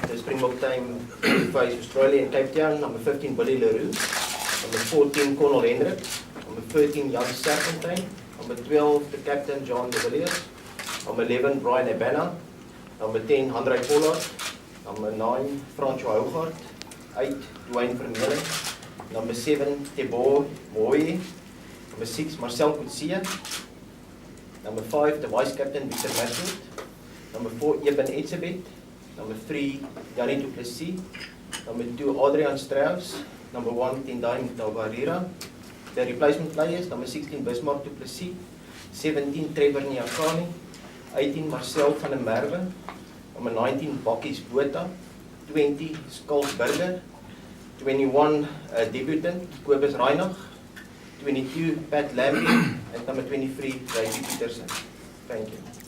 the Springbok team face Australia in Cape Town. Number 15, Billy Leroux. Number 14, Conal Hendricks. Number 13, Jan Serpentine. Number 12, the captain, John de Villiers. Number 11, Brian Ebana. Number 10, Andre Pollard. Number 9, Francois Hougaard. 8, Dwayne Vermeulen. Number 7, Teboho Mooi. Number 6, Marcel Coetzee. Number 5, the vice captain, Victor Matfield. Number 4, Eben Etzebeth. Number 3, Jannie du Plessis. Number 2, Adrian Strauss. Number 1, Tendai Mtawarira. The replacement players, number 16, Bismarck du Plessis. 17, Trevor Nyakani. 18, Marcel van der Merwe. Number 19, Bakkies Botha. 20, Skulk Burger. 21, debutant, Kobus Reinach. 22, Pat Lambie. And number 23, Ray Peterson. Thank you.